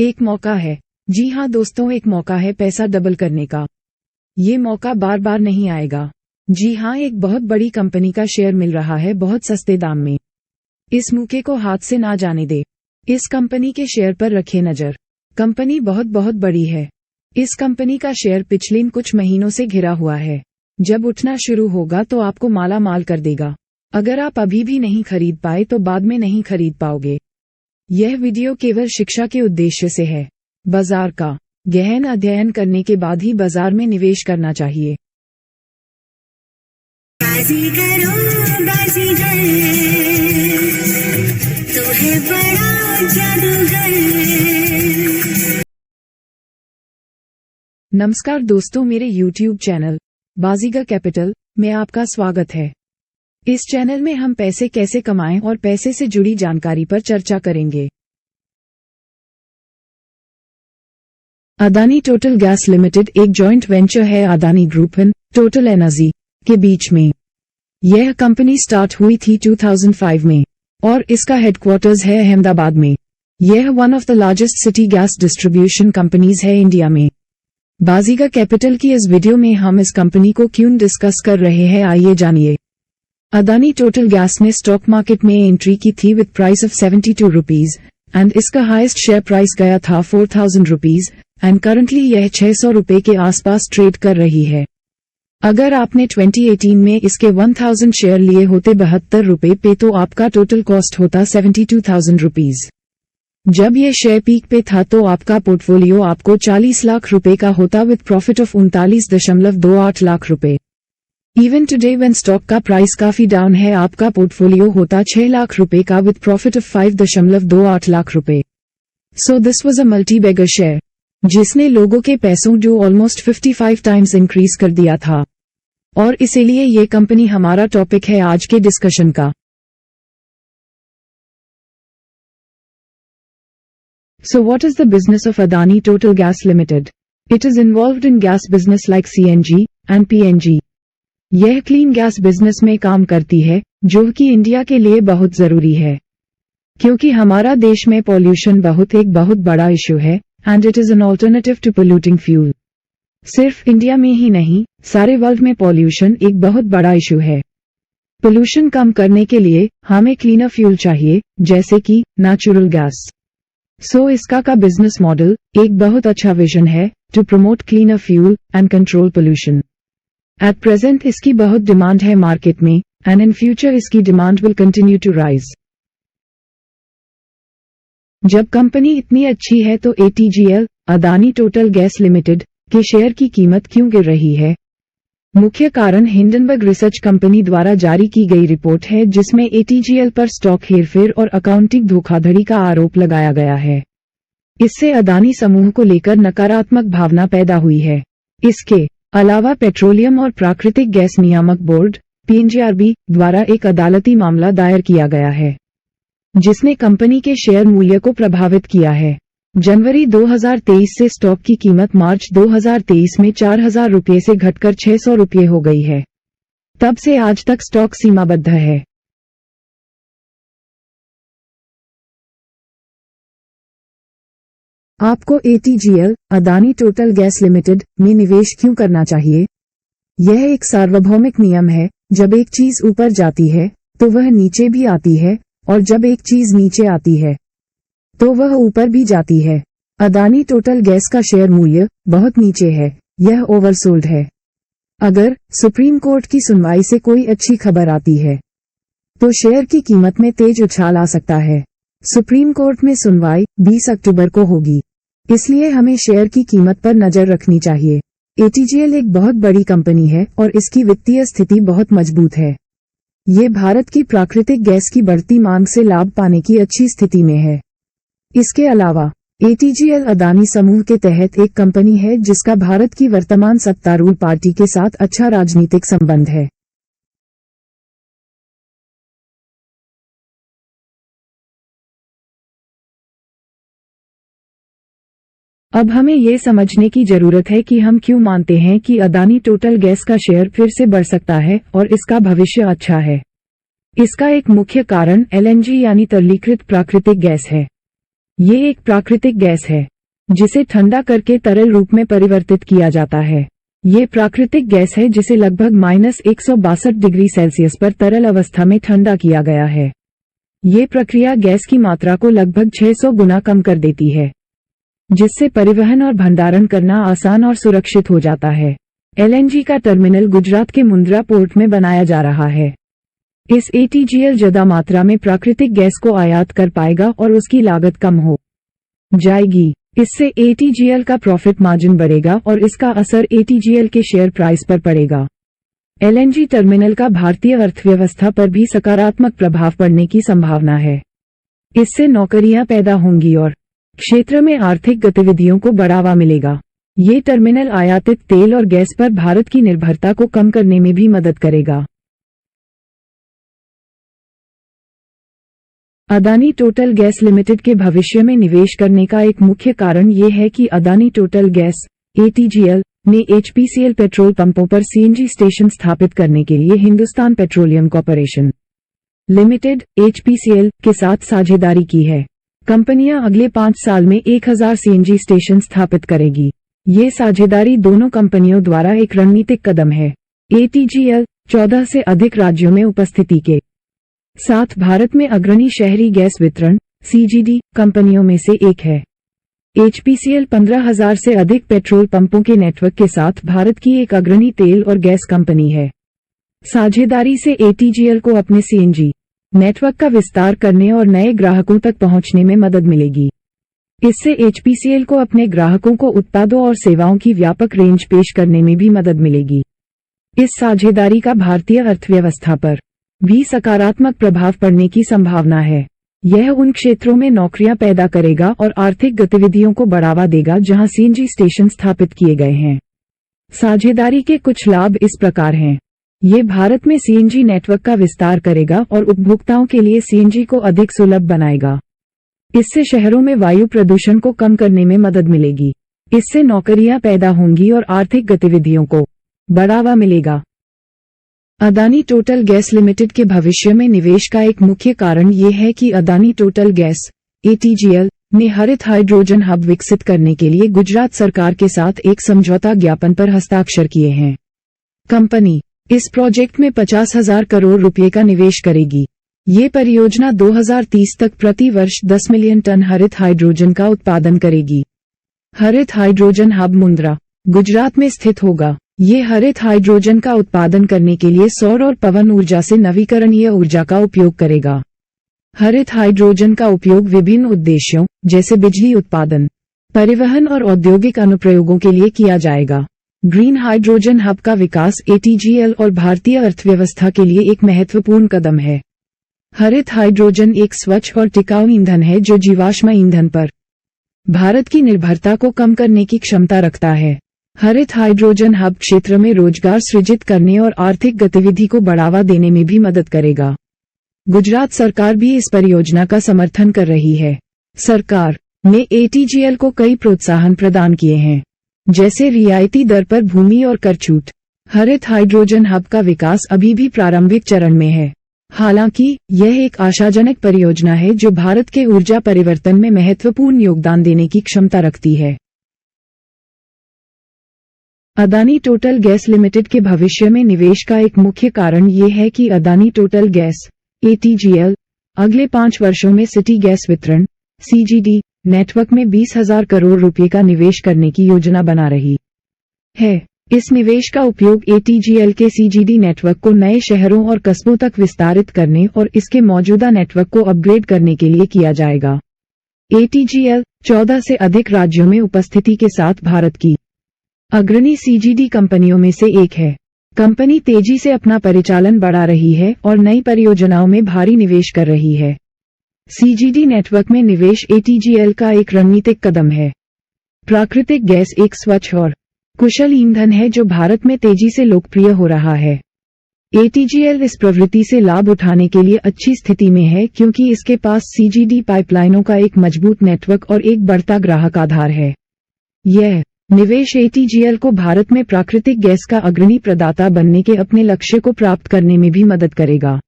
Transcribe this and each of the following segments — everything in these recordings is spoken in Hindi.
एक मौका है। जी हाँ दोस्तों, एक मौका है पैसा डबल करने का। ये मौका बार बार नहीं आएगा। जी हाँ, एक बहुत बड़ी कंपनी का शेयर मिल रहा है बहुत सस्ते दाम में। इस मौके को हाथ से ना जाने दे। इस कंपनी के शेयर पर रखे नजर। कंपनी बहुत बहुत बड़ी है। इस कंपनी का शेयर पिछले कुछ महीनों से घिरा हुआ है। जब उठना शुरू होगा तो आपको माला माल कर देगा। अगर आप अभी भी नहीं खरीद पाए तो बाद में नहीं खरीद पाओगे। यह वीडियो केवल शिक्षा के उद्देश्य से है। बाजार का गहन अध्ययन करने के बाद ही बाजार में निवेश करना चाहिए। तो है बड़ा जादूगर। नमस्कार दोस्तों, मेरे YouTube चैनल बाजीगर कैपिटल में आपका स्वागत है। इस चैनल में हम पैसे कैसे कमाएं और पैसे से जुड़ी जानकारी पर चर्चा करेंगे। अदानी टोटल गैस लिमिटेड एक जॉइंट वेंचर है Adani group and total energy के बीच में। यह कंपनी स्टार्ट हुई थी 2005 में और इसका हेडक्वार्टर्स है अहमदाबाद में। यह one of the largest city gas distribution companies है इंडिया में। बाजीगर कैपिटल की इस वीडियो में हम इस कंपनी को क्यों डिस्कस कर रहे हैं, आइए जानिए। अदानी टोटल गैस ने स्टॉक मार्केट में एंट्री की थी with price of 72 rupees and इसका हाईएस्ट शेयर प्राइस गया था 4000 रुपीज एंड करंटली यह 600 रुपए के आसपास ट्रेड कर रही है। अगर आपने 2018 में इसके 1000 शेयर लिए होते 72 रुपए पे तो आपका टोटल कॉस्ट होता 72,000 रुपीज। जब ये शेयर पीक पे था तो आपका पोर्टफोलियो आपको 40 लाख रुपए का होता विद प्रॉफिट ऑफ 39.28 लाख रुपए। इवन टुडे व्हेन स्टॉक का प्राइस काफी डाउन है, आपका पोर्टफोलियो होता 6 लाख रुपए का विद प्रॉफिट ऑफ 5.28 लाख रुपए। So this was a multibagger share जिसने लोगों के पैसों जो ऑलमोस्ट 55 टाइम्स इंक्रीज कर दिया था। और इसीलिए ये कंपनी हमारा टॉपिक है आज के डिस्कशन का। So what is the business of Adani Total Gas Limited? It is involved in gas business like CNG and PNG. यह क्लीन गैस बिजनेस में काम करती है जो कि इंडिया के लिए बहुत जरूरी है, क्योंकि हमारा देश में पॉल्यूशन एक बहुत बड़ा इशू है and it is an alternative to polluting fuel. सिर्फ इंडिया में ही नहीं, सारे वर्ल्ड में पॉल्यूशन एक बहुत बड़ा इशू है। पोल्यूशन कम करने के लिए हमें क्लीनर फ्यूल चाहिए, जैसे कि नेचुरल गैस। सो इसका का बिजनेस मॉडल एक बहुत अच्छा विजन है to promote cleaner fuel and control pollution. At present इसकी बहुत डिमांड है मार्केट में एंड इन फ्यूचर इसकी demand will continue to rise. जब कंपनी इतनी अच्छी है तो ATGL Adani total gas limited के शेयर की कीमत क्यों गिर रही है? मुख्य कारण हिंडनबर्ग रिसर्च कंपनी द्वारा जारी की गई रिपोर्ट है जिसमें ATGL पर स्टॉक हेरफेर और अकाउंटिंग धोखाधड़ी का आरोप लगाया गया है। इससे अदानी समूह को लेकर नकारात्मक भावना पैदा हुई है। इसके अलावा पेट्रोलियम और प्राकृतिक गैस नियामक बोर्ड PNGRB द्वारा एक अदालती मामला दायर किया गया है जिसने कंपनी के शेयर मूल्य को प्रभावित किया है। जनवरी 2023 से स्टॉक की कीमत मार्च 2023 में 4000 रुपये से घटकर 600 रुपये हो गई है। तब से आज तक स्टॉक सीमाबद्ध है। आपको ATGL Adani total gas limited में निवेश क्यों करना चाहिए? यह एक सार्वभौमिक नियम है, जब एक चीज ऊपर जाती है तो वह नीचे भी आती है और जब एक चीज नीचे आती है तो वह ऊपर भी जाती है। अदानी टोटल गैस का शेयर मूल्य बहुत नीचे है, यह ओवरसोल्ड है। अगर सुप्रीम कोर्ट की सुनवाई से कोई अच्छी खबर आती है तो शेयर की कीमत में तेज उछाल आ सकता है। सुप्रीम कोर्ट में सुनवाई 20 अक्टूबर को होगी, इसलिए हमें शेयर की कीमत पर नजर रखनी चाहिए। ATGL एक बहुत बड़ी कंपनी है और इसकी वित्तीय स्थिति बहुत मजबूत है। ये भारत की प्राकृतिक गैस की बढ़ती मांग से लाभ पाने की अच्छी स्थिति में है। इसके अलावा ATGL अदानी समूह के तहत एक कंपनी है जिसका भारत की वर्तमान सत्तारूढ़ पार्टी के साथ अच्छा राजनीतिक संबंध है। अब हमें ये समझने की जरूरत है कि हम क्यों मानते हैं कि अदानी टोटल गैस का शेयर फिर से बढ़ सकता है और इसका भविष्य अच्छा है। इसका एक मुख्य कारण LNG यानी तरलीकृत प्राकृतिक गैस है। ये एक प्राकृतिक गैस है जिसे ठंडा करके तरल रूप में परिवर्तित किया जाता है। ये प्राकृतिक गैस है जिसे लगभग -162 डिग्री सेल्सियस पर तरल अवस्था में ठंडा किया गया है। ये प्रक्रिया गैस की मात्रा को लगभग 600 गुना कम कर देती है, जिससे परिवहन और भंडारण करना आसान और सुरक्षित हो जाता है। एलएनजी का टर्मिनल गुजरात के मुंद्रा पोर्ट में बनाया जा रहा है। इस एटीजीएल ज्यादा मात्रा में प्राकृतिक गैस को आयात कर पाएगा और उसकी लागत कम हो जाएगी। इससे एटीजीएल का प्रॉफिट मार्जिन बढ़ेगा और इसका असर एटीजीएल के शेयर प्राइस पर पड़ेगा। एलएनजी टर्मिनल का भारतीय अर्थव्यवस्था पर भी सकारात्मक प्रभाव पड़ने की संभावना है। इससे नौकरियां पैदा होंगी और क्षेत्र में आर्थिक गतिविधियों को बढ़ावा मिलेगा। ये टर्मिनल आयातित तेल और गैस पर भारत की निर्भरता को कम करने में भी मदद करेगा। अदानी टोटल गैस लिमिटेड के भविष्य में निवेश करने का एक मुख्य कारण ये है कि अदानी टोटल गैस एटीजीएल ने एचपीसीएल पेट्रोल पंपों पर सीएनजी स्टेशन स्थापित करने के लिए Hindustan petroleum corporation limited HPCL के साथ साझेदारी की है। कंपनियां अगले 5 साल में 1000 सीएनजी स्टेशन स्थापित करेगी। ये साझेदारी दोनों कंपनियों द्वारा एक रणनीतिक कदम है। एटीजीएल 14 से अधिक राज्यों में उपस्थिति के साथ भारत में अग्रणी शहरी गैस वितरण सीजीडी कंपनियों में से एक है। एचपीसीएल 15,000 से अधिक पेट्रोल पंपों के नेटवर्क के साथ भारत की एक अग्रणी तेल और गैस कंपनी है। साझेदारी से एटीजीएल को अपने सीएनजी नेटवर्क का विस्तार करने और नए ग्राहकों तक पहुंचने में मदद मिलेगी। इससे एचपीसीएल को अपने ग्राहकों को उत्पादों और सेवाओं की व्यापक रेंज पेश करने में भी मदद मिलेगी। इस साझेदारी का भारतीय अर्थव्यवस्था पर भी सकारात्मक प्रभाव पड़ने की संभावना है। यह उन क्षेत्रों में नौकरियां पैदा करेगा और आर्थिक गतिविधियों को बढ़ावा देगा जहां सीएनजी स्टेशन स्थापित किए गए हैं। साझेदारी के कुछ लाभ इस प्रकार हैं। ये भारत में सीएनजी नेटवर्क का विस्तार करेगा और उपभोक्ताओं के लिए सीएनजी को अधिक सुलभ बनाएगा। इससे शहरों में वायु प्रदूषण को कम करने में मदद मिलेगी। इससे नौकरियां पैदा होंगी और आर्थिक गतिविधियों को बढ़ावा मिलेगा। अदानी टोटल गैस लिमिटेड के भविष्य में निवेश का एक मुख्य कारण ये है कि अदानी टोटल गैस एटीजीएल ने हरित हाइड्रोजन हब विकसित करने के लिए गुजरात सरकार के साथ एक समझौता ज्ञापन पर हस्ताक्षर किए हैं। कंपनी इस प्रोजेक्ट में 50,000 करोड़ रुपए का निवेश करेगी। ये परियोजना 2030 तक प्रति वर्ष 10 मिलियन टन हरित हाइड्रोजन का उत्पादन करेगी। हरित हाइड्रोजन हब मुंद्रा गुजरात में स्थित होगा। ये हरित हाइड्रोजन का उत्पादन करने के लिए सौर और पवन ऊर्जा से नवीकरणीय ऊर्जा का उपयोग करेगा। हरित हाइड्रोजन का उपयोग विभिन्न उद्देश्यों जैसे बिजली उत्पादन, परिवहन और औद्योगिक अनुप्रयोगों के लिए किया जाएगा। ग्रीन हाइड्रोजन हब का विकास एटीजीएल और भारतीय अर्थव्यवस्था के लिए एक महत्वपूर्ण कदम है। हरित हाइड्रोजन एक स्वच्छ और टिकाऊ ईंधन है जो जीवाश्म ईंधन पर भारत की निर्भरता को कम करने की क्षमता रखता है। हरित हाइड्रोजन हब क्षेत्र में रोजगार सृजित करने और आर्थिक गतिविधि को बढ़ावा देने में भी मदद करेगा। गुजरात सरकार भी इस परियोजना का समर्थन कर रही है। सरकार ने एटीजीएल को कई प्रोत्साहन प्रदान किए हैं, जैसे रियायती दर पर भूमि और कर छूट। हरित हाइड्रोजन हब का विकास अभी भी प्रारंभिक चरण में है। हालांकि यह एक आशाजनक परियोजना है जो भारत के ऊर्जा परिवर्तन में महत्वपूर्ण योगदान देने की क्षमता रखती है। अदानी टोटल गैस लिमिटेड के भविष्य में निवेश का एक मुख्य कारण ये है कि अदानी टोटल गैस एटीजीएल अगले 5 वर्षों में सिटी गैस वितरण सीजीडी नेटवर्क में 20,000 करोड़ रुपए का निवेश करने की योजना बना रही है। इस निवेश का उपयोग एटीजीएल के सीजीडी नेटवर्क को नए शहरों और कस्बों तक विस्तारित करने और इसके मौजूदा नेटवर्क को अपग्रेड करने के लिए किया जाएगा। एटीजीएल 14 से अधिक राज्यों में उपस्थिति के साथ भारत की अग्रणी सीजीडी कंपनियों में से एक है। कंपनी तेजी से अपना परिचालन बढ़ा रही है और नई परियोजनाओं में भारी निवेश कर रही है। सीजीडी नेटवर्क में निवेश एटीजीएल का एक रणनीतिक कदम है। प्राकृतिक गैस एक स्वच्छ और कुशल ईंधन है जो भारत में तेजी से लोकप्रिय हो रहा है। एटीजीएल इस प्रवृत्ति से लाभ उठाने के लिए अच्छी स्थिति में है क्योंकि इसके पास सीजीडी पाइपलाइनों का एक मजबूत नेटवर्क और एक बढ़ता ग्राहक आधार है। यह निवेश एटीजीएल को भारत में प्राकृतिक गैस का अग्रणी प्रदाता बनने के अपने लक्ष्य को प्राप्त करने में भी मदद करेगा।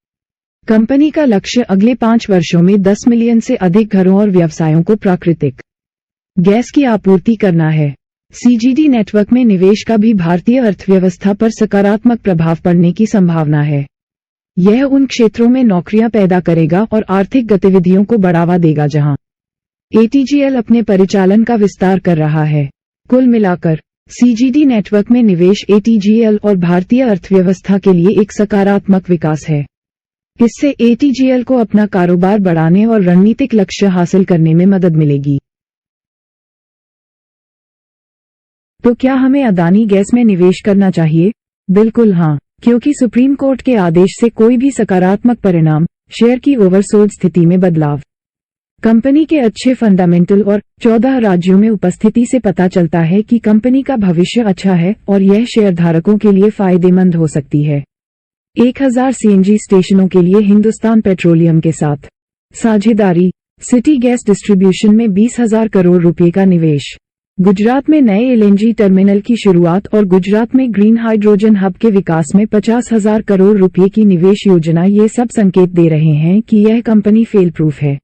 कंपनी का लक्ष्य अगले 5 वर्षों में 10 मिलियन से अधिक घरों और व्यवसायों को प्राकृतिक गैस की आपूर्ति करना है। सीजीडी नेटवर्क में निवेश का भी भारतीय अर्थव्यवस्था पर सकारात्मक प्रभाव पड़ने की संभावना है। यह उन क्षेत्रों में नौकरियां पैदा करेगा और आर्थिक गतिविधियों को बढ़ावा देगा जहां एटीजीएल अपने परिचालन का विस्तार कर रहा है। कुल मिलाकर सीजीडी नेटवर्क में निवेश एटीजीएल और भारतीय अर्थव्यवस्था के लिए एक सकारात्मक विकास है। इससे एटीजीएल को अपना कारोबार बढ़ाने और रणनीतिक लक्ष्य हासिल करने में मदद मिलेगी। तो क्या हमें अदानी गैस में निवेश करना चाहिए? बिल्कुल हाँ, क्योंकि सुप्रीम कोर्ट के आदेश से कोई भी सकारात्मक परिणाम, शेयर की ओवरसोल्ड स्थिति में बदलाव, कंपनी के अच्छे फंडामेंटल और 14 राज्यों में उपस्थिति से पता चलता है कि कंपनी का भविष्य अच्छा है और यह शेयरधारकों के लिए फायदेमंद हो सकती है। 1000 सीएनजी स्टेशनों के लिए हिंदुस्तान पेट्रोलियम के साथ साझेदारी, सिटी गैस डिस्ट्रीब्यूशन में 20,000 करोड़ रुपए का निवेश, गुजरात में नए एलएनजी टर्मिनल की शुरुआत और गुजरात में ग्रीन हाइड्रोजन हब के विकास में 50,000 करोड़ रुपए की निवेश योजना, ये सब संकेत दे रहे हैं कि यह कंपनी फेल प्रूफ है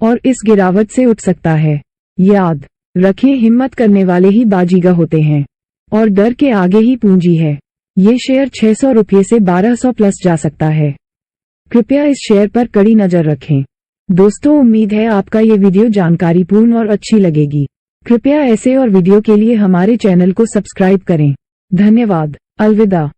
और इस गिरावट से उठ सकता है। याद रखें, हिम्मत करने वाले ही बाजीगर होते हैं और डर के आगे ही पूंजी है। ये शेयर 600 रुपये से 1200 प्लस जा सकता है। कृपया इस शेयर पर कड़ी नजर रखें। दोस्तों, उम्मीद है आपका ये वीडियो जानकारीपूर्ण और अच्छी लगेगी। कृपया ऐसे और वीडियो के लिए हमारे चैनल को सब्सक्राइब करें। धन्यवाद। अलविदा।